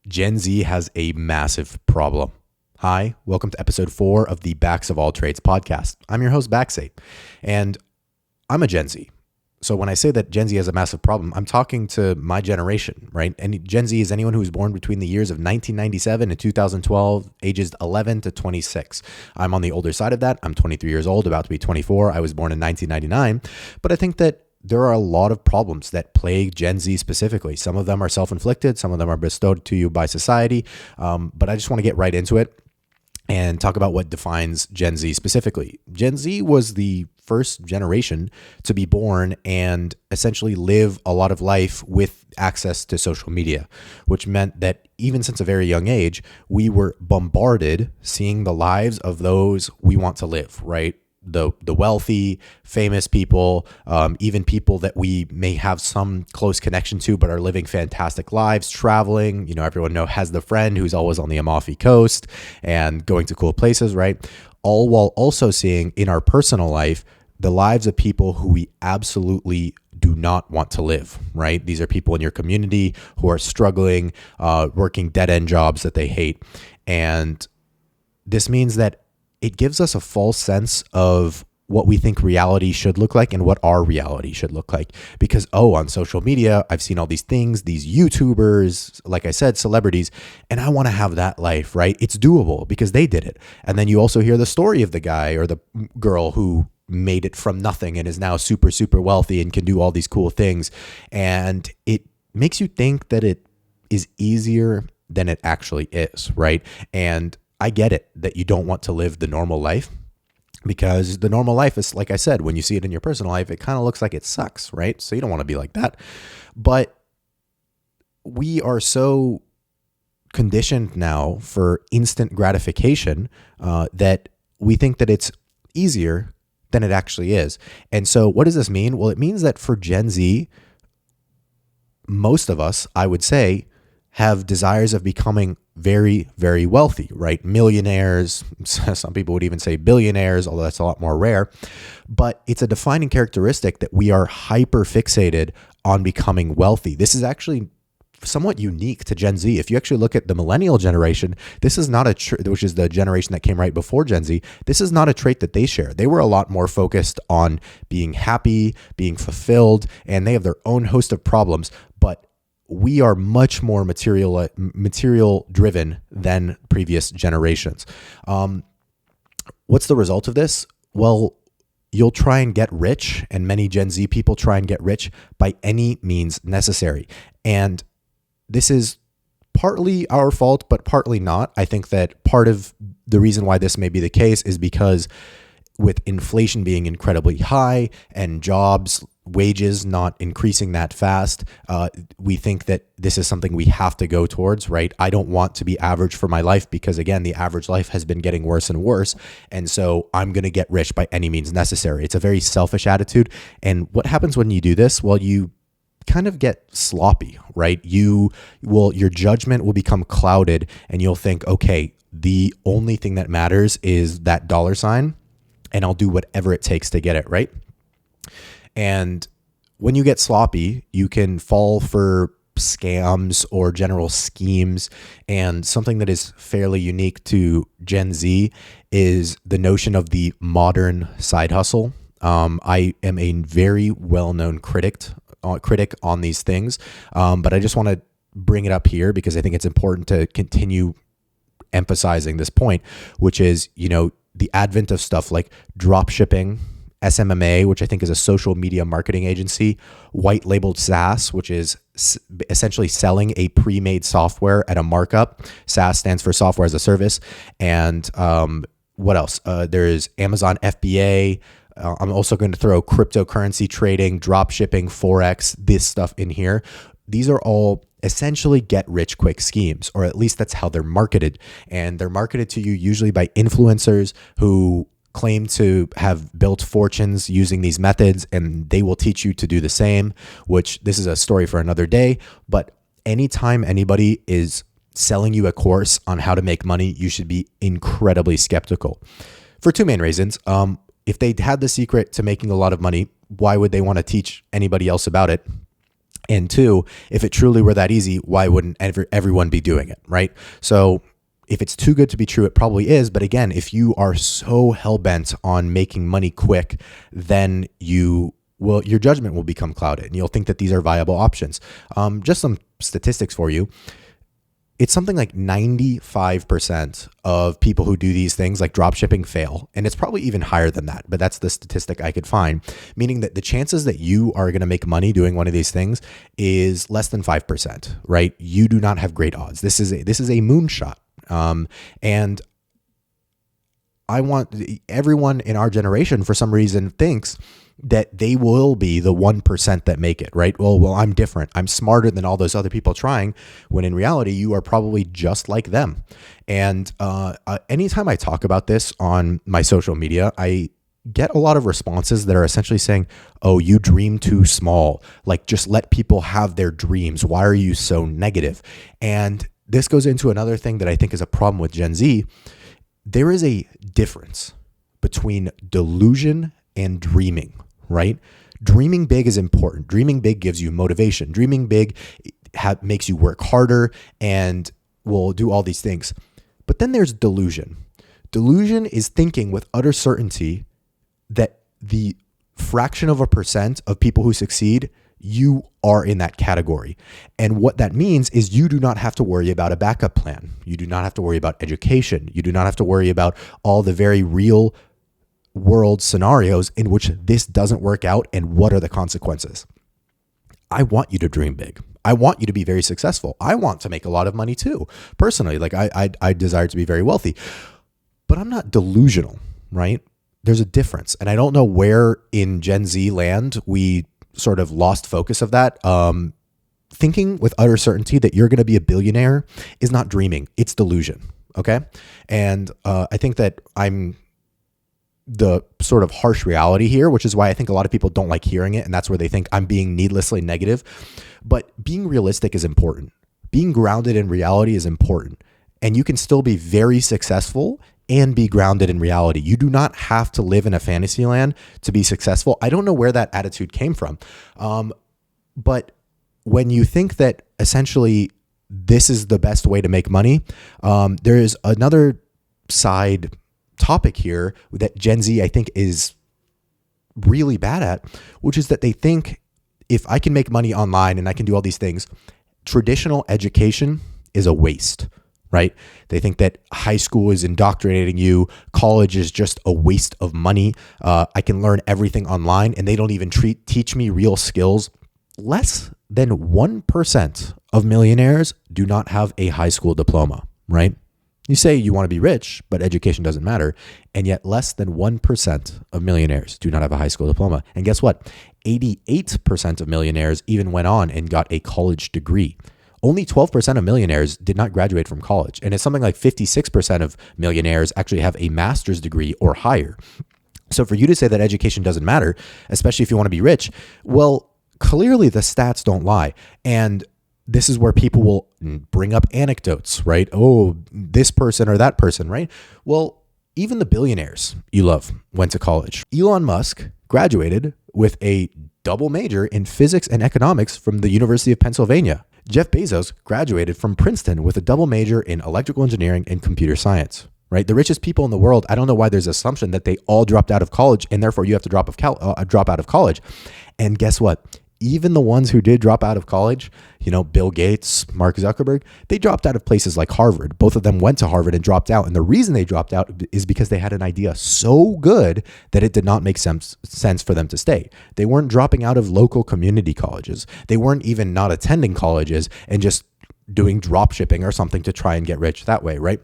Gen Z has a massive problem. Hi, welcome to episode 4 of the Backs of All Trades podcast. I'm your host, Backsate, and I'm a Gen Z. So when I say that Gen Z has a massive problem, I'm talking to my generation, right? And Gen Z is anyone who was born between the years of 1997 and 2012, ages 11 to 26. I'm on the older side of that. I'm 23 years old, about to be 24. I was born in 1999. But I think that there are a lot of problems that plague Gen Z specifically. Some of them are self-inflicted. Some of them are bestowed to you by society. But I just want to get right into it and talk about what defines Gen Z specifically. Gen Z was the first generation to be born and essentially live a lot of life with access to social media, which meant that even since a very young age, we were bombarded seeing the lives of those we want to live, right? The wealthy, famous people, even people that we may have some close connection to, but are living fantastic lives, traveling. You know, everyone has the friend who's always on the Amalfi Coast and going to cool places, right? All while also seeing in our personal life the lives of people who we absolutely do not want to live, right? These are people in your community who are struggling, working dead-end jobs that they hate. And this means that it gives us a false sense of what we think reality should look like and what our reality should look like. Because, on social media, I've seen all these things, these YouTubers, like I said, celebrities, and I want to have that life, right? It's doable because they did it. And then you also hear the story of the guy or the girl who made it from nothing and is now super, super wealthy and can do all these cool things. And it makes you think that it is easier than it actually is, right? And I get it that you don't want to live the normal life because the normal life is, like I said, when you see it in your personal life, it kind of looks like it sucks, right? So you don't want to be like that. But we are so conditioned now for instant gratification that we think that it's easier than it actually is. And so what does this mean? Well, it means that for Gen Z, most of us, I would say, have desires of becoming very, very wealthy, right? Millionaires, some people would even say billionaires, although that's a lot more rare. But it's a defining characteristic that we are hyper fixated on becoming wealthy. This is actually somewhat unique to Gen Z. If you actually look at the millennial generation, this is not which is the generation that came right before Gen Z. This is not a trait that they share. They were a lot more focused on being happy, being fulfilled, and they have their own host of problems. But we are much more material driven than previous generations. What's the result of this? Well, you'll try and get rich, and many Gen Z people try and get rich by any means necessary. And this is partly our fault, but partly not. I think that part of the reason why this may be the case is because with inflation being incredibly high and wages not increasing that fast, we think that this is something we have to go towards, right? I don't want to be average for my life because, again, the average life has been getting worse and worse. And so I'm going to get rich by any means necessary. It's a very selfish attitude. And what happens when you do this? Well, you kind of get sloppy, right? Your judgment will become clouded and you'll think, okay, the only thing that matters is that dollar sign, and I'll do whatever it takes to get it, right? And when you get sloppy, you can fall for scams or general schemes. And something that is fairly unique to Gen Z is the notion of the modern side hustle. I am a very well-known critic on these things, but I just want to bring it up here because I think it's important to continue emphasizing this point, which is, the advent of stuff like drop shipping, SMMA, which I think is a social media marketing agency, white labeled SaaS, which is essentially selling a pre-made software at a markup. SaaS stands for software as a service. And what else? There's Amazon FBA. I'm also going to throw cryptocurrency trading, drop shipping, Forex, this stuff in here. These are all essentially get rich quick schemes, or at least that's how they're marketed. And they're marketed to you usually by influencers who claim to have built fortunes using these methods, and they will teach you to do the same, which this is a story for another day. But anytime anybody is selling you a course on how to make money, you should be incredibly skeptical for two main reasons. If they had the secret to making a lot of money, why would they want to teach anybody else about it? And two, if it truly were that easy, why wouldn't everyone be doing it, right? So if it's too good to be true, it probably is. But again, if you are so hell-bent on making money quick, then your judgment will become clouded and you'll think that these are viable options. Just some statistics for you. It's something like 95% of people who do these things like drop shipping fail. And it's probably even higher than that, but that's the statistic I could find, meaning that the chances that you are going to make money doing one of these things is less than 5%, right? You do not have great odds. This is a moonshot. And I want everyone in our generation, for some reason, thinks that they will be the 1% that make it, right? Well, I'm different. I'm smarter than all those other people trying, when in reality, you are probably just like them. And anytime I talk about this on my social media, I get a lot of responses that are essentially saying, oh, you dream too small. Like, just let people have their dreams. Why are you so negative? And this goes into another thing that I think is a problem with Gen Z. There is a difference between delusion and dreaming, right? Dreaming big is important. Dreaming big gives you motivation. Dreaming big makes you work harder and will do all these things. But then there's delusion. Delusion is thinking with utter certainty that the fraction of a percent of people who succeed, you are in that category. And what that means is you do not have to worry about a backup plan. You do not have to worry about education. You do not have to worry about all the very real world scenarios in which this doesn't work out and what are the consequences. I want you to dream big. I want you to be very successful. I want to make a lot of money too. Personally, like I desire to be very wealthy, but I'm not delusional, right? There's a difference. And I don't know where in Gen Z land we sort of lost focus of that. Thinking with utter certainty that you're going to be a billionaire is not dreaming. It's delusion. Okay. And I think that I'm the sort of harsh reality here, which is why I think a lot of people don't like hearing it. And that's where they think I'm being needlessly negative. But being realistic is important. Being grounded in reality is important. And you can still be very successful and be grounded in reality. You do not have to live in a fantasy land to be successful. I don't know where that attitude came from. But when you think that essentially this is the best way to make money, there is another side topic here that Gen Z, I think, is really bad at, which is that they think if I can make money online and I can do all these things, traditional education is a waste. Right? They think that high school is indoctrinating you. College is just a waste of money. I can learn everything online and they don't even teach me real skills. Less than 1% of millionaires do not have a high school diploma, right? You say you want to be rich, but education doesn't matter. And yet less than 1% of millionaires do not have a high school diploma. And guess what? 88% of millionaires even went on and got a college degree. Only 12% of millionaires did not graduate from college. And it's something like 56% of millionaires actually have a master's degree or higher. So for you to say that education doesn't matter, especially if you want to be rich, well, clearly the stats don't lie. And this is where people will bring up anecdotes, right? Oh, this person or that person, right? Well, even the billionaires you love went to college. Elon Musk graduated with a double major in physics and economics from the University of Pennsylvania. Jeff Bezos graduated from Princeton with a double major in electrical engineering and computer science, right? The richest people in the world, I don't know why there's an assumption that they all dropped out of college and therefore you have to drop out of college. And guess what? Even the ones who did drop out of college, Bill Gates, Mark Zuckerberg, they dropped out of places like Harvard. Both of them went to Harvard and dropped out. And the reason they dropped out is because they had an idea so good that it did not make sense for them to stay. They weren't dropping out of local community colleges. They weren't even not attending colleges and just doing drop shipping or something to try and get rich that way, right?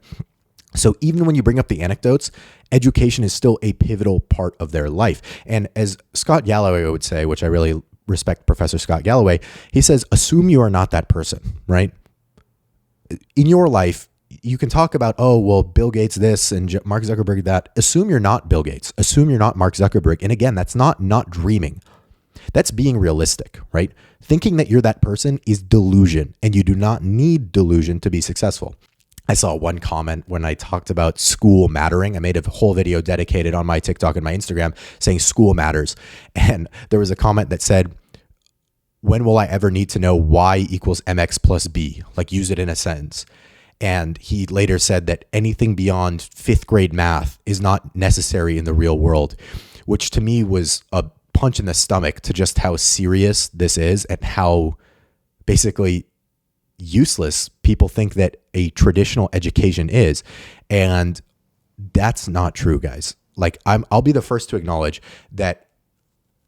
So even when you bring up the anecdotes, education is still a pivotal part of their life. And as Scott Galloway would say, which I really respect Professor Scott Galloway, he says, assume you are not that person, right? In your life, you can talk about, oh, well, Bill Gates this and Mark Zuckerberg that. Assume you're not Bill Gates. Assume you're not Mark Zuckerberg. And again, that's not dreaming. That's being realistic, right? Thinking that you're that person is delusion, and you do not need delusion to be successful. I saw one comment when I talked about school mattering. I made a whole video dedicated on my TikTok and my Instagram saying school matters. And there was a comment that said, when will I ever need to know y equals mx plus b? Like, use it in a sentence. And he later said that anything beyond fifth grade math is not necessary in the real world, which to me was a punch in the stomach to just how serious this is and how basically useless people think that a traditional education is. And that's not true, guys. Like, I'll be the first to acknowledge that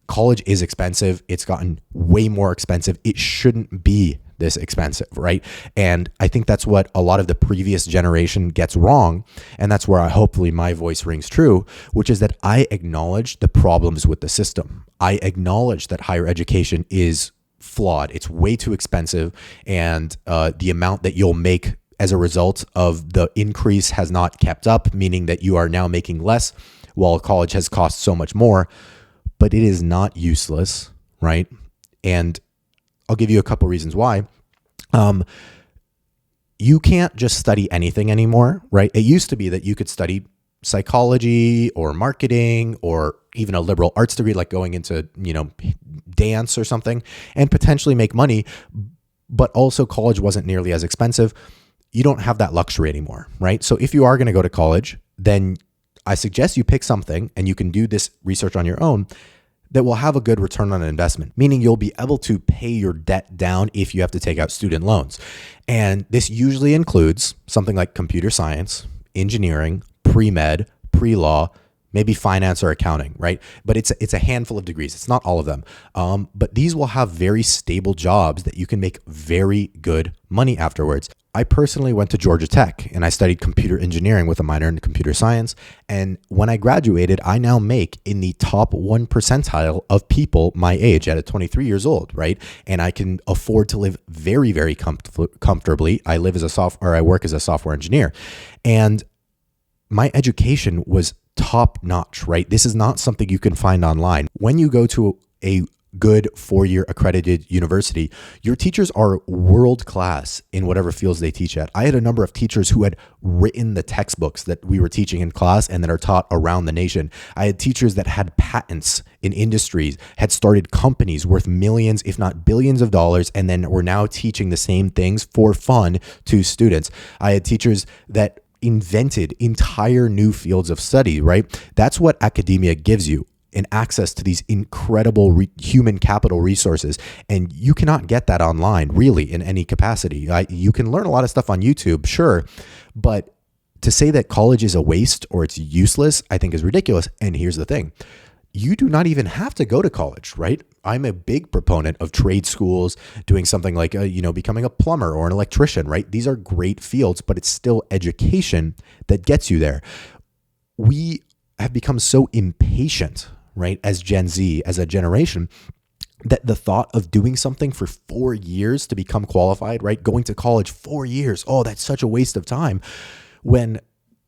college is expensive. It's gotten way more expensive. It shouldn't be this expensive, right? And I think that's what a lot of the previous generation gets wrong. And that's where hopefully my voice rings true, which is that I acknowledge the problems with the system. I acknowledge that higher education is flawed. It's way too expensive. And the amount that you'll make as a result of the increase has not kept up, meaning that you are now making less while college has cost so much more. But it is not useless, right? And I'll give you a couple reasons why. You can't just study anything anymore, right? It used to be that you could study psychology or marketing or even a liberal arts degree, like going into, dance or something, and potentially make money. But also college wasn't nearly as expensive. You don't have that luxury anymore, right? So if you are going to go to college, then I suggest you pick something, and you can do this research on your own, that will have a good return on investment, meaning you'll be able to pay your debt down if you have to take out student loans. And this usually includes something like computer science, engineering, pre-med, pre-law, maybe finance or accounting, right? But it's a handful of degrees. It's not all of them. But these will have very stable jobs that you can make very good money afterwards. I personally went to Georgia Tech and I studied computer engineering with a minor in computer science. And when I graduated, I now make in the top 1 percentile of people my age at 23 years old, right? And I can afford to live very, very comfortably. I work as a software engineer. And my education was top notch, right? This is not something you can find online. When you go to a good 4-year accredited university, your teachers are world class in whatever fields they teach at. I had a number of teachers who had written the textbooks that we were teaching in class and that are taught around the nation. I had teachers that had patents in industries, had started companies worth millions, if not billions of dollars, and then were now teaching the same things for fun to students. I had teachers that invented entire new fields of study, right? That's what academia gives you. And access to these incredible human capital resources. And you cannot get that online, really, in any capacity. You can learn a lot of stuff on YouTube, sure. But to say that college is a waste or it's useless, I think is ridiculous. And here's the thing. You do not even have to go to college, right? I'm a big proponent of trade schools, doing something like, becoming a plumber or an electrician, right? These are great fields, but it's still education that gets you there. We have become so impatient, right, as Gen Z, as a generation, that the thought of doing something for 4 years to become qualified, right, going to college 4 years, oh, that's such a waste of time, when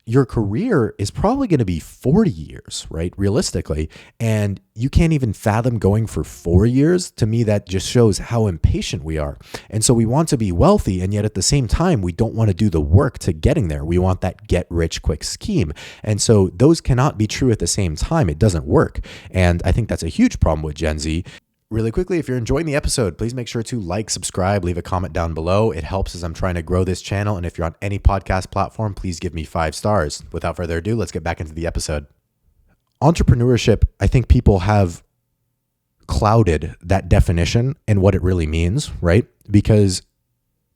your career is probably going to be 40 years, right, realistically, and you can't even fathom going for 4 years. To me, that just shows how impatient we are. And so we want to be wealthy, and yet at the same time, we don't want to do the work to getting there. We want that get-rich-quick scheme. And so those cannot be true at the same time. It doesn't work. And I think that's a huge problem with Gen Z. Really quickly, if you're enjoying the episode, please make sure to like, subscribe, leave a comment down below. It helps as I'm trying to grow this channel. And if you're on any podcast platform, please give me 5 stars. Without further ado, let's get back into the episode. Entrepreneurship, I think people have clouded that definition and what it really means, right? Because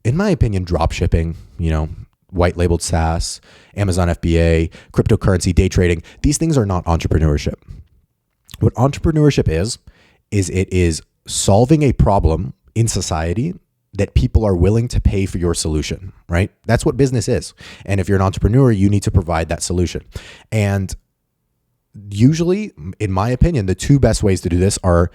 in my opinion, dropshipping, white labeled SaaS, Amazon FBA, cryptocurrency, day trading, these things are not entrepreneurship. What entrepreneurship is it is solving a problem in society that people are willing to pay for your solution, right? That's what business is. And if you're an entrepreneur, you need to provide that solution. And usually, in my opinion, the 2 best ways to do this are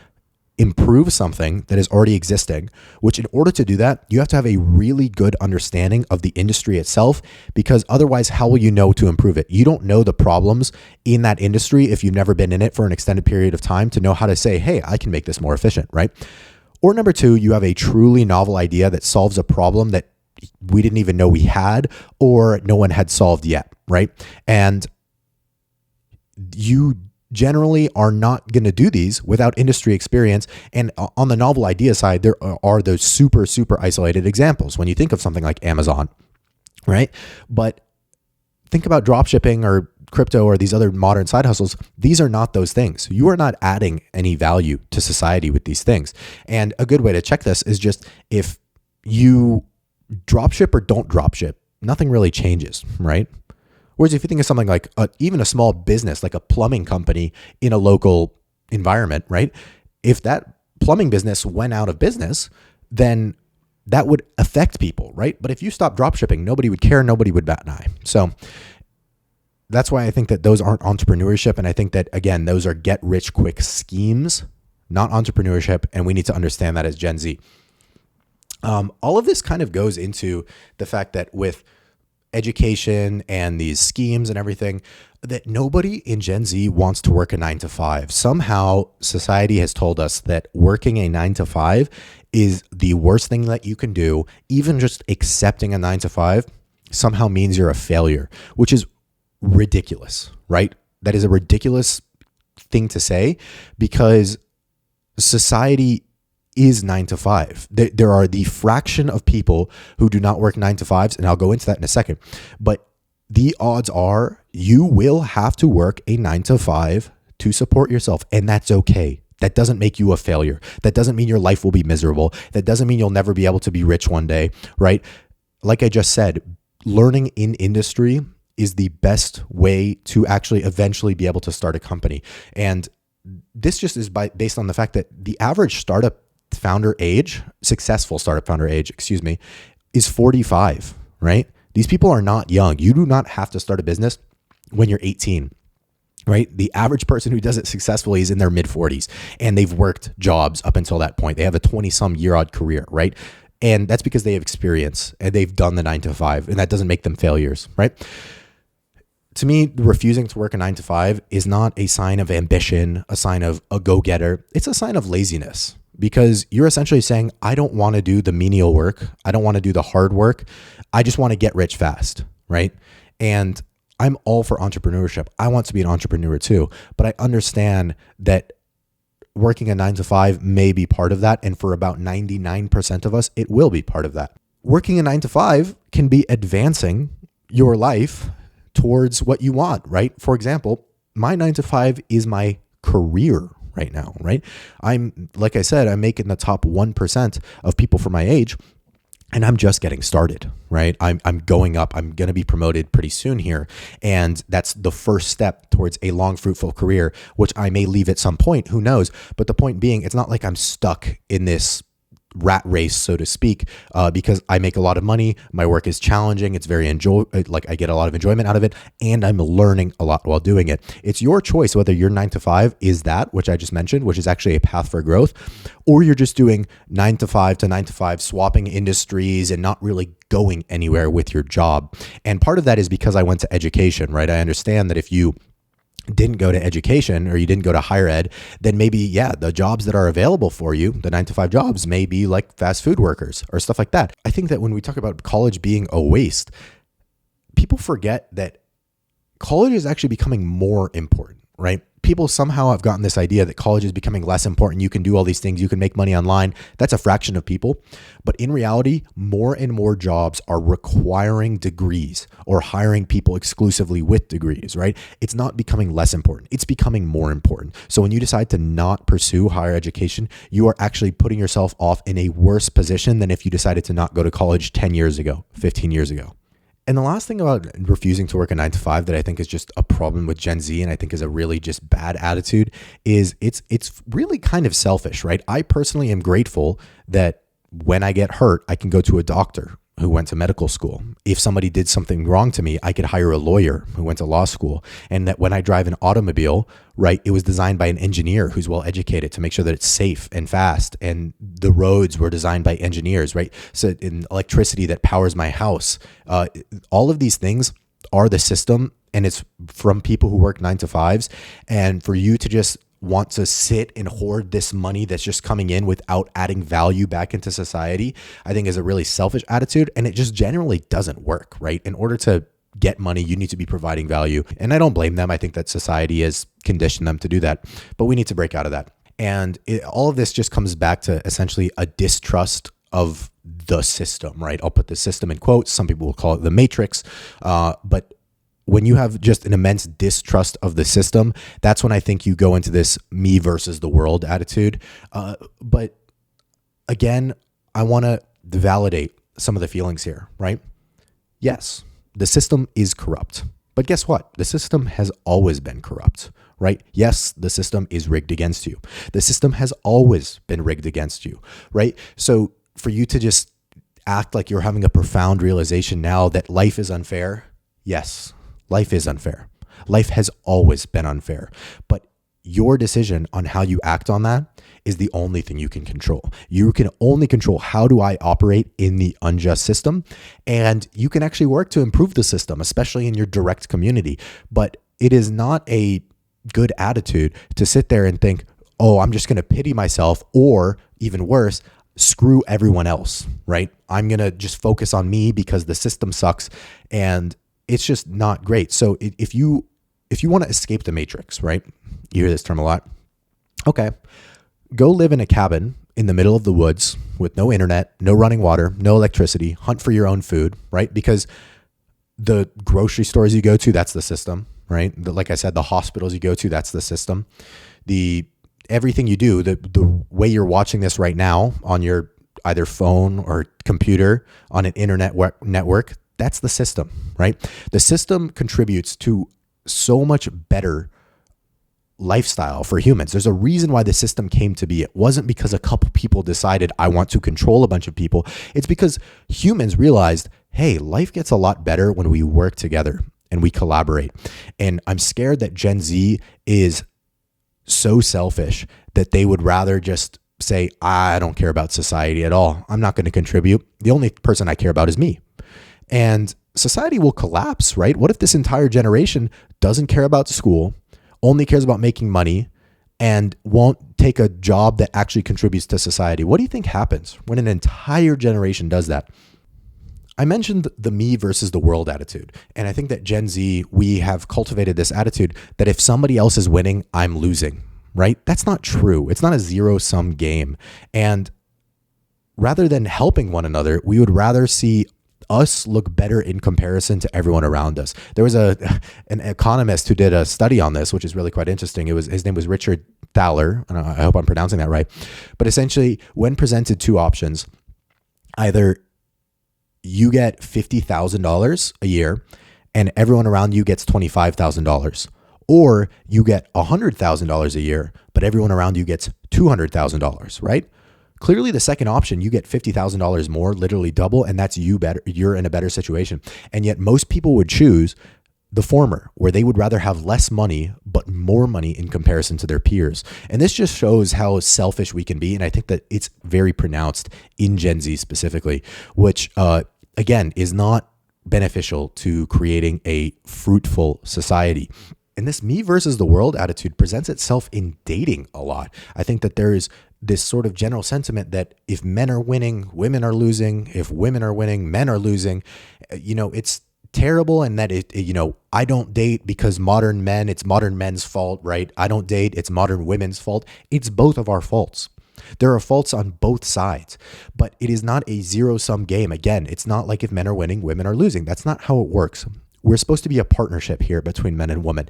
improve something that is already existing, which in order to do that, you have to have a really good understanding of the industry itself, because otherwise, how will you know to improve it? You don't know the problems in that industry if you've never been in it for an extended period of time to know how to say, hey, I can make this more efficient, right? Or number 2, you have a truly novel idea that solves a problem that we didn't even know we had or no one had solved yet, right? And you generally are not going to do these without industry experience. And on the novel idea side, there are those super, super isolated examples when you think of something like Amazon, right? But think about dropshipping or crypto or these other modern side hustles. These are not those things. You are not adding any value to society with these things. And a good way to check this is just if you dropship or don't dropship, nothing really changes, right? Whereas if you think of something like even a small business, like a plumbing company in a local environment, right? If that plumbing business went out of business, then that would affect people, right? But if you stop dropshipping, nobody would care, nobody would bat an eye. So that's why I think that those aren't entrepreneurship. And I think that, again, those are get rich quick schemes, not entrepreneurship. And we need to understand that as Gen Z. All of this kind of goes into the fact that with education and these schemes and everything, that nobody in Gen Z wants to work a 9 to 5. Somehow society has told us that working a 9 to 5 is the worst thing that you can do. Even just accepting a 9 to 5 somehow means you're a failure, which is ridiculous, right? That is a ridiculous thing to say because society is 9 to 5. There are the fraction of people who do not work 9 to 5s, and I'll go into that in a second. But the odds are you will have to work a 9 to 5 to support yourself, and that's okay. That doesn't make you a failure. That doesn't mean your life will be miserable. That doesn't mean you'll never be able to be rich one day, right? Like I just said, learning in industry is the best way to actually eventually be able to start a company. And this just is based on the fact that the average successful startup founder age, is 45, right? These people are not young. You do not have to start a business when you're 18, right? The average person who does it successfully is in their mid 40s and they've worked jobs up until that point. They have a 20-some-year-old career, right? And that's because they have experience and they've done the 9 to 5, and that doesn't make them failures, right? To me, refusing to work a 9 to 5 is not a sign of ambition, a sign of a go-getter. It's a sign of laziness because you're essentially saying, I don't want to do the menial work. I don't want to do the hard work. I just want to get rich fast, right? And I'm all for entrepreneurship. I want to be an entrepreneur too, but I understand that working a 9 to 5 may be part of that. And for about 99% of us, it will be part of that. Working a 9 to 5 can be advancing your life towards what you want, right? For example, my 9 to 5 is my career right now, right? Like I said, I'm making the top 1% of people for my age, and I'm just getting started, right? I'm going up. I'm going to be promoted pretty soon here. And that's the first step towards a long, fruitful career, which I may leave at some point. Who knows? But the point being, it's not like I'm stuck in this rat race, so to speak, because I make a lot of money. My work is challenging. It's very I get a lot of enjoyment out of it, and I'm learning a lot while doing it. It's your choice whether your 9 to 5 is that, which I just mentioned, which is actually a path for growth, or you're just doing 9 to 5 to 9 to 5, swapping industries and not really going anywhere with your job. And part of that is because I went to education, right? I understand that if you didn't go to education or you didn't go to higher ed, then maybe, the jobs that are available for you, the 9 to 5 jobs, may be like fast food workers or stuff like that. I think that when we talk about college being a waste, people forget that college is actually becoming more important, right? People somehow have gotten this idea that college is becoming less important. You can do all these things. You can make money online. That's a fraction of people. But in reality, more and more jobs are requiring degrees or hiring people exclusively with degrees, right? It's not becoming less important. It's becoming more important. So when you decide to not pursue higher education, you are actually putting yourself off in a worse position than if you decided to not go to college 10 years ago, 15 years ago. And the last thing about refusing to work a 9 to 5 that I think is just a problem with Gen Z, and I think is a really just bad attitude, is it's really kind of selfish, right? I personally am grateful that when I get hurt, I can go to a doctor who went to medical school. If somebody did something wrong to me, I could hire a lawyer who went to law school. And that when I drive an automobile, right, it was designed by an engineer who's well educated to make sure that it's safe and fast. And the roads were designed by engineers, right? So in electricity that powers my house, all of these things are the system, and it's from people who work 9 to 5s. And for you to just want to sit and hoard this money that's just coming in without adding value back into society, I think is a really selfish attitude, and it just generally doesn't work, right? In order to get money. You need to be providing value. And I don't blame them. I think that society has conditioned them to do that, but we need to break out of that. And all of this just comes back to essentially a distrust of the system, right? I'll put the system in quotes. Some people will call it the matrix. But when you have just an immense distrust of the system, that's when I think you go into this me versus the world attitude. But again, I want to validate some of the feelings here, right? Yes, the system is corrupt. But guess what? The system has always been corrupt, right? Yes, the system is rigged against you. The system has always been rigged against you, right? So for you to just act like you're having a profound realization now that life is unfair, yes, life is unfair. Life has always been unfair. But your decision on how you act on that is the only thing you can control. You can only control how do I operate in the unjust system, and you can actually work to improve the system, especially in your direct community. But it is not a good attitude to sit there and think, oh, I'm just going to pity myself, or even worse, screw everyone else, right? I'm going to just focus on me because the system sucks, and it's just not great. So if you want to escape the matrix, right? You hear this term a lot. Okay. Go live in a cabin in the middle of the woods with no internet, no running water, no electricity, hunt for your own food, right? Because the grocery stores you go to, that's the system, right? Like I said, the hospitals you go to, that's the system. Everything you do, the way you're watching this right now on your either phone or computer on an internet network, that's the system, right? The system contributes to so much better lifestyle for humans. There's a reason why the system came to be. It wasn't because a couple people decided I want to control a bunch of people. It's because humans realized, hey, life gets a lot better when we work together and we collaborate. And I'm scared that Gen Z is so selfish that they would rather just say, I don't care about society at all. I'm not going to contribute. The only person I care about is me. And society will collapse, right? What if this entire generation doesn't care about school, only cares about making money, and won't take a job that actually contributes to society? What do you think happens when an entire generation does that? I mentioned the me versus the world attitude. And I think that Gen Z, we have cultivated this attitude that if somebody else is winning, I'm losing, right? That's not true. It's not a zero-sum game. And rather than helping one another, we would rather see us look better in comparison to everyone around us. There was an economist who did a study on this, which is really quite interesting. His name was Richard Thaler, and I hope I'm pronouncing that right. But essentially, when presented two options, either you get $50,000 a year and everyone around you gets $25,000, or you get $100,000 a year, but everyone around you gets $200,000, right? Clearly, the second option, you get $50,000 more, literally double, and that's you better. You're in a better situation. And yet most people would choose the former, where they would rather have less money, but more money in comparison to their peers. And this just shows how selfish we can be. And I think that it's very pronounced in Gen Z specifically, which again, is not beneficial to creating a fruitful society. And this me versus the world attitude presents itself in dating a lot. I think that there is this sort of general sentiment that if men are winning, women are losing. If women are winning, men are losing. It's terrible. And that I don't date because modern men, it's modern men's fault, right? I don't date, it's modern women's fault. It's both of our faults. There are faults on both sides, but it is not a zero-sum game. Again, it's not like if men are winning, women are losing. That's not how it works. We're supposed to be a partnership here between men and women.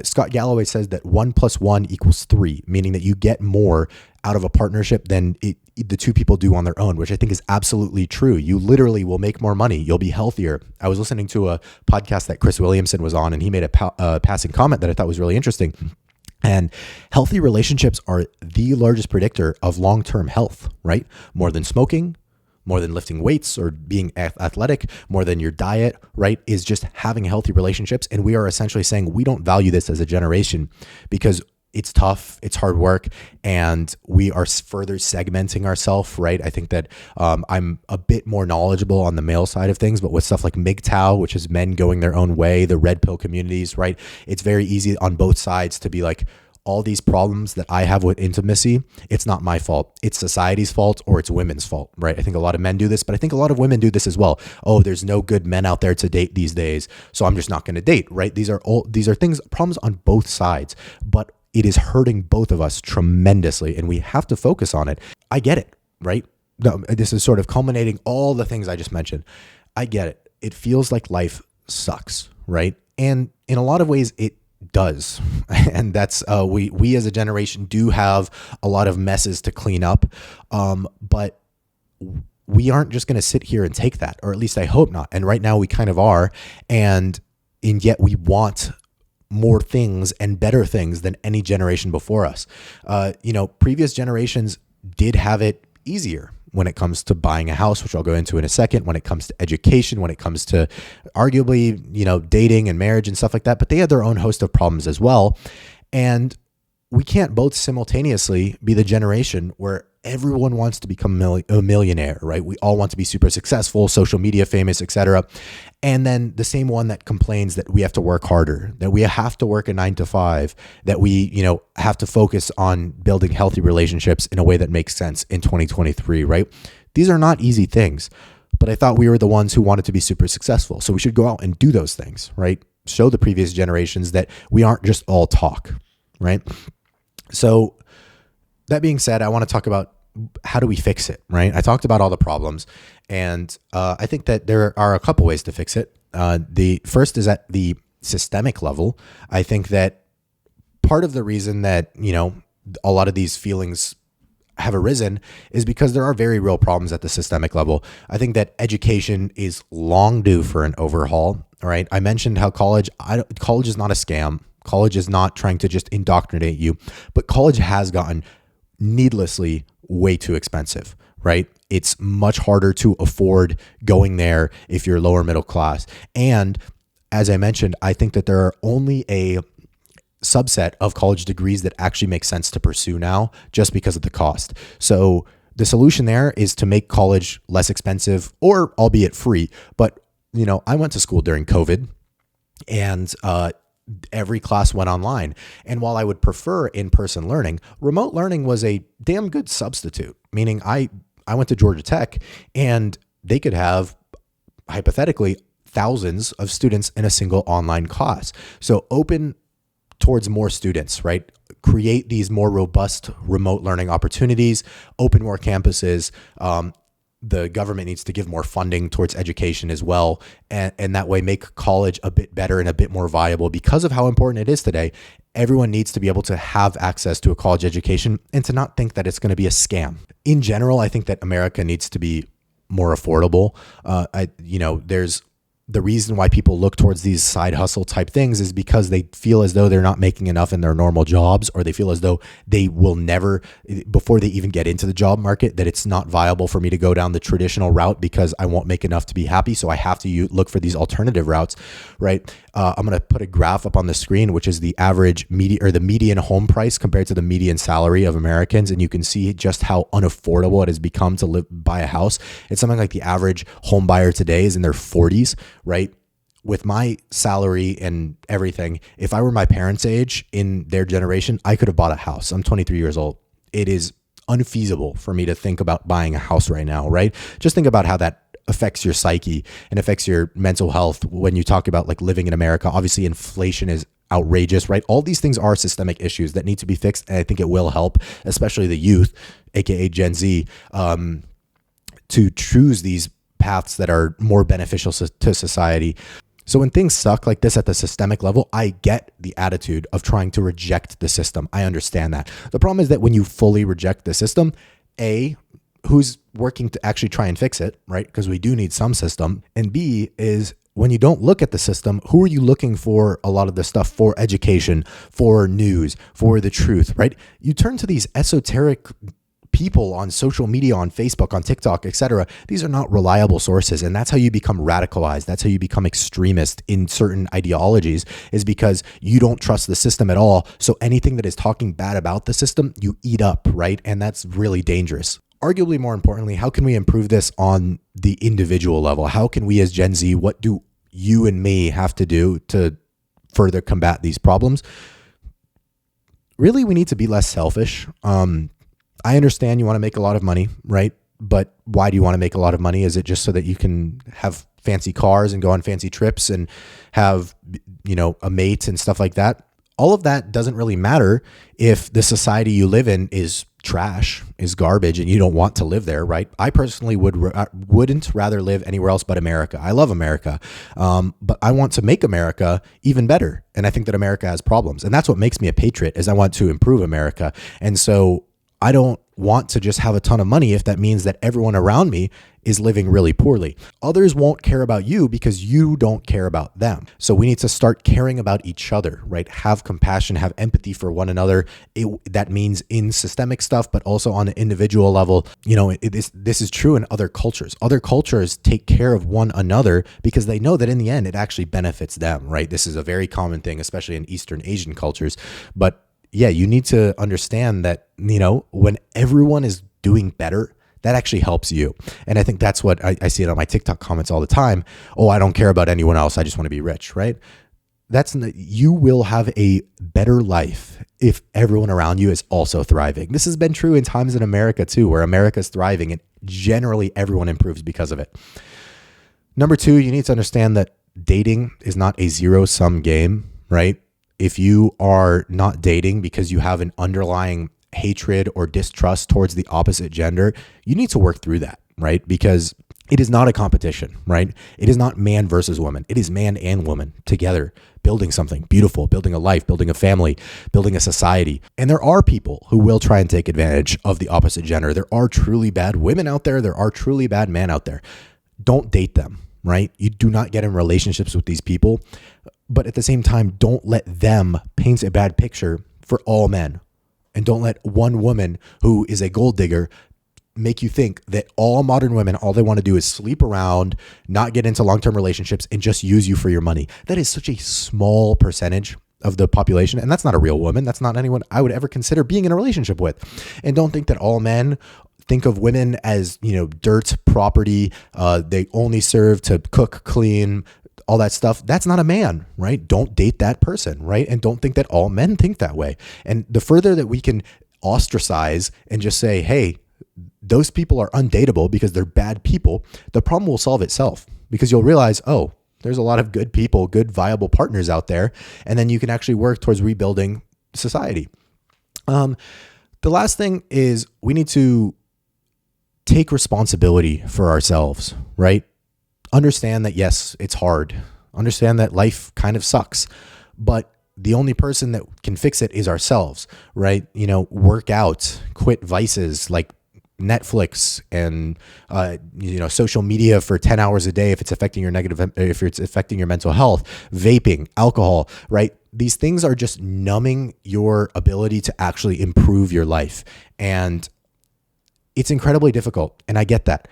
Scott Galloway says that 1 + 1 = 3, meaning that you get more out of a partnership than the two people do on their own, which I think is absolutely true. You literally will make more money. You'll be healthier. I was listening to a podcast that Chris Williamson was on, and he made a passing comment that I thought was really interesting. And healthy relationships are the largest predictor of long-term health, right? More than smoking, more than lifting weights or being athletic, more than your diet, right, is just having healthy relationships. And we are essentially saying we don't value this as a generation because it's tough, it's hard work, and we are further segmenting ourselves, right? I think that I'm a bit more knowledgeable on the male side of things, but with stuff like MGTOW, which is men going their own way, the red pill communities, right? It's very easy on both sides to be like, all these problems that I have with intimacy, it's not my fault. It's society's fault, or it's women's fault, right? I think a lot of men do this, but I think a lot of women do this as well. Oh, there's no good men out there to date these days, so I'm just not going to date, right? These are problems on both sides, but it is hurting both of us tremendously, and we have to focus on it. I get it, right? No, this is sort of culminating all the things I just mentioned. I get it. It feels like life sucks, right? And in a lot of ways, it does. And that's we as a generation do have a lot of messes to clean up, but we aren't just going to sit here and take that, or at least I hope not. And right now we kind of are, and yet we want more things and better things than any generation before us. Previous generations did have it easier when it comes to buying a house, which I'll go into in a second, when it comes to education, when it comes to arguably, dating and marriage and stuff like that, but they had their own host of problems as well. And we can't both simultaneously be the generation where everyone wants to become a millionaire, right? We all want to be super successful, social media famous, etc. And then the same one that complains that we have to work harder, that we have to work a 9 to 5, that we, have to focus on building healthy relationships in a way that makes sense in 2023, right? These are not easy things, but I thought we were the ones who wanted to be super successful. So we should go out and do those things, right? Show the previous generations that we aren't just all talk, right? So that being said, I want to talk about how do we fix it, right? I talked about all the problems, and I think that there are a couple ways to fix it. The first is at the systemic level. I think that part of the reason that, a lot of these feelings have arisen is because there are very real problems at the systemic level. I think that education is long due for an overhaul, right? I mentioned how college is not a scam. College is not trying to just indoctrinate you, but college has gotten needlessly way too expensive, right? It's much harder to afford going there if you're lower middle class. And as I mentioned, I think that there are only a subset of college degrees that actually make sense to pursue now just because of the cost. So the solution there is to make college less expensive, or albeit free. But, I went to school during COVID, and every class went online. And while I would prefer in-person learning, remote learning was a damn good substitute, meaning I went to Georgia Tech, and they could have, hypothetically, thousands of students in a single online class. So open towards more students, right? Create these more robust remote learning opportunities, open more campuses. The government needs to give more funding towards education as well. And that way make college a bit better and a bit more viable because of how important it is today. Everyone needs to be able to have access to a college education and to not think that it's going to be a scam. In general, I think that America needs to be more affordable. There's the reason why people look towards these side hustle type things is because they feel as though they're not making enough in their normal jobs, or they feel as though they will never, before they even get into the job market, that it's not viable for me to go down the traditional route because I won't make enough to be happy. So I have to look for these alternative routes, right? I'm going to put a graph up on the screen, which is the average the median home price compared to the median salary of Americans. And you can see just how unaffordable it has become to buy a house. It's something like the average home buyer today is in their 40s, right? With my salary and everything, if I were my parents' age in their generation, I could have bought a house. I'm 23 years old. It is unfeasible for me to think about buying a house right now, right? Just think about how that affects your psyche and affects your mental health when you talk about like living in America. Obviously, inflation is outrageous, right? All these things are systemic issues that need to be fixed. And I think it will help, especially the youth, AKA Gen Z, to choose these paths that are more beneficial to society. So when things suck like this at the systemic level, I get the attitude of trying to reject the system. I understand that. The problem is that when you fully reject the system, who's working to actually try and fix it, right? Because we do need some system. And B is when you don't look at the system, who are you looking for a lot of the stuff for? Education, for news, for the truth, right? You turn to these esoteric people on social media, on Facebook, on TikTok, etc. These are not reliable sources. And that's how you become radicalized. That's how you become extremist in certain ideologies, is because you don't trust the system at all. So anything that is talking bad about the system, you eat up, right? And that's really dangerous. Arguably more importantly, how can we improve this on the individual level? How can we as Gen Z, what do you and me have to do to further combat these problems? really we need to be less selfish. I understand you want to make a lot of money, right? But why do you want to make a lot of money? Is it just so that you can have fancy cars and go on fancy trips and have, a mate and stuff like that? All of that doesn't really matter if the society you live in is trash, is garbage, and you don't want to live there, right? I personally wouldn't rather live anywhere else but America. I love America, but I want to make America even better. And I think that America has problems. And that's what makes me a patriot, is I want to improve America. And so I don't want to just have a ton of money if that means that everyone around me is living really poorly. Others won't care about you because you don't care about them. So we need to start caring about each other, right? Have compassion, have empathy for one another. That means in systemic stuff, but also on an individual level. This is true in other cultures. Other cultures take care of one another because they know that in the end, it actually benefits them, right? This is a very common thing, especially in Eastern Asian cultures. But yeah, you need to understand that, when everyone is doing better, that actually helps you. And I think that's what I see it on my TikTok comments all the time. Oh, I don't care about anyone else. I just want to be rich, right? You will have a better life if everyone around you is also thriving. This has been true in times in America too, where America's thriving and generally everyone improves because of it. Number 2, you need to understand that dating is not a zero-sum game, right? If you are not dating because you have an underlying hatred or distrust towards the opposite gender, you need to work through that, right? Because it is not a competition, right? It is not man versus woman. It is man and woman together, building something beautiful, building a life, building a family, building a society. And there are people who will try and take advantage of the opposite gender. There are truly bad women out there. There are truly bad men out there. Don't date them, right? You do not get in relationships with these people. But at the same time, don't let them paint a bad picture for all men. And don't let one woman who is a gold digger make you think that all modern women, all they want to do is sleep around, not get into long-term relationships, and just use you for your money. That is such a small percentage of the population. And that's not a real woman. That's not anyone I would ever consider being in a relationship with. And don't think that all men think of women as, dirt, property. They only serve to cook, clean, all that stuff. That's not a man, right? Don't date that person, right? And don't think that all men think that way. And the further that we can ostracize and just say, hey, those people are undateable because they're bad people, the problem will solve itself, because you'll realize, oh, there's a lot of good people, good viable partners out there. And then you can actually work towards rebuilding society. The last thing is we need to take responsibility for ourselves, right? Understand that, yes, it's hard. Understand that life kind of sucks, but the only person that can fix it is ourselves, right? Work out, quit vices like Netflix and, social media for 10 hours a day if it's affecting your mental health, vaping, alcohol, right? These things are just numbing your ability to actually improve your life. And it's incredibly difficult. And I get that.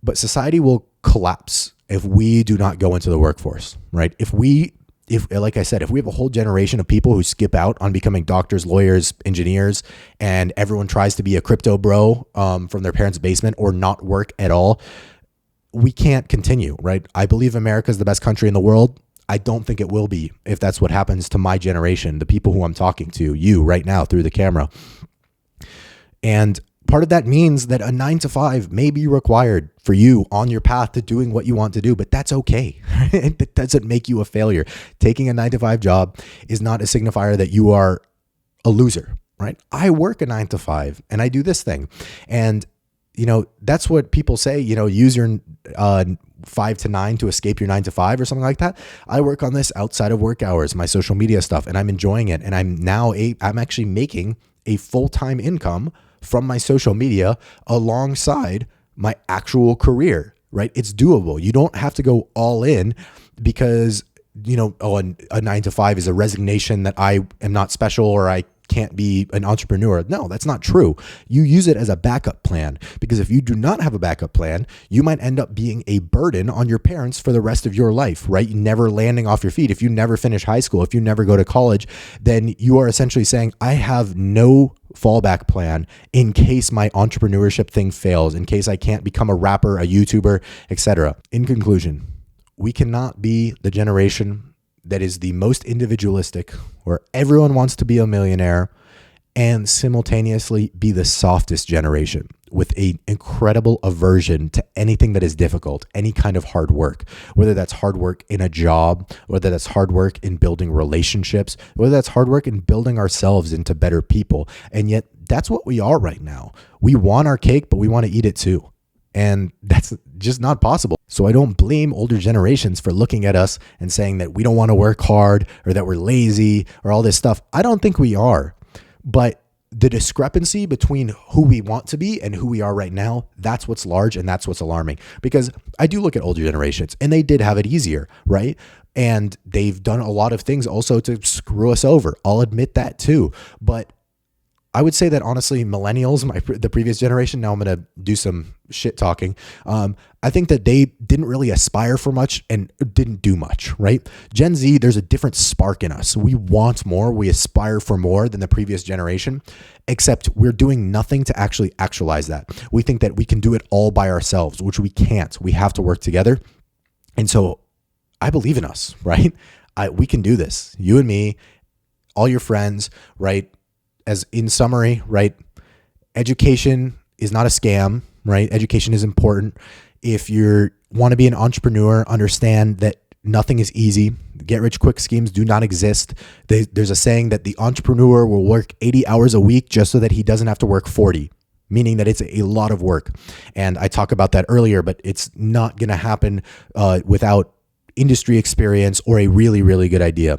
But society will collapse if we do not go into the workforce, right? If like I said, if we have a whole generation of people who skip out on becoming doctors, lawyers, engineers, and everyone tries to be a crypto bro from their parents' basement or not work at all, we can't continue, right? I believe America is the best country in the world. I don't think it will be if that's what happens to my generation, the people who I'm talking to, you right now through the camera. And part of that means that a 9-to-5 may be required for you on your path to doing what you want to do, but that's okay. It doesn't make you a failure. Taking a 9-to-5 job is not a signifier that you are a loser, right? I work a 9-to-5 and I do this thing. And, that's what people say, use your 5 to 9 to escape your 9-to-5 or something like that. I work on this outside of work hours, my social media stuff, and I'm enjoying it. And I'm actually making a full-time income from my social media alongside my actual career, right? It's doable. You don't have to go all in because, a 9-to-5 is a resignation that I am not special or I can't be an entrepreneur. No, that's not true. You use it as a backup plan, because if you do not have a backup plan, you might end up being a burden on your parents for the rest of your life, right? Never landing off your feet. If you never finish high school, if you never go to college, then you are essentially saying, I have no fallback plan in case my entrepreneurship thing fails, in case I can't become a rapper, a YouTuber, etc. In conclusion, we cannot be the generation that is the most individualistic, where everyone wants to be a millionaire, and simultaneously be the softest generation with an incredible aversion to anything that is difficult, any kind of hard work, whether that's hard work in a job, whether that's hard work in building relationships, whether that's hard work in building ourselves into better people. And yet that's what we are right now. We want our cake, but we want to eat it too. And that's just not possible. So I don't blame older generations for looking at us and saying that we don't want to work hard or that we're lazy or all this stuff. I don't think we are. But the discrepancy between who we want to be and who we are right now, that's what's large and that's what's alarming. Because I do look at older generations and they did have it easier, right? And they've done a lot of things also to screw us over. I'll admit that too. But I would say that honestly, millennials, the previous generation, now I'm going to do some shit talking. I think that they didn't really aspire for much and didn't do much, right? Gen Z, there's a different spark in us. We want more. We aspire for more than the previous generation, except we're doing nothing to actually actualize that. We think that we can do it all by ourselves, which we can't. We have to work together. And so I believe in us, right? We can do this. You and me, all your friends, right? As in summary, right? Education is not a scam, right? Education is important. If you want to be an entrepreneur, understand that nothing is easy. Get rich quick schemes do not exist. There's a saying that the entrepreneur will work 80 hours a week just so that he doesn't have to work 40, meaning that it's a lot of work. And I talked about that earlier, but it's not going to happen without industry experience or a really, really good idea.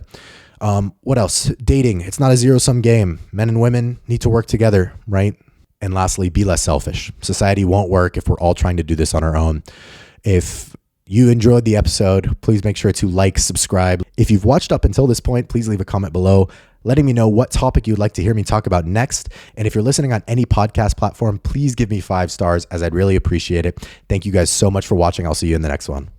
What else? Dating. It's not a zero-sum game. Men and women need to work together, right? And lastly, be less selfish. Society won't work if we're all trying to do this on our own. If you enjoyed the episode, please make sure to like, subscribe. If you've watched up until this point, please leave a comment below letting me know what topic you'd like to hear me talk about next. And if you're listening on any podcast platform, please give me 5 stars as I'd really appreciate it. Thank you guys so much for watching. I'll see you in the next one.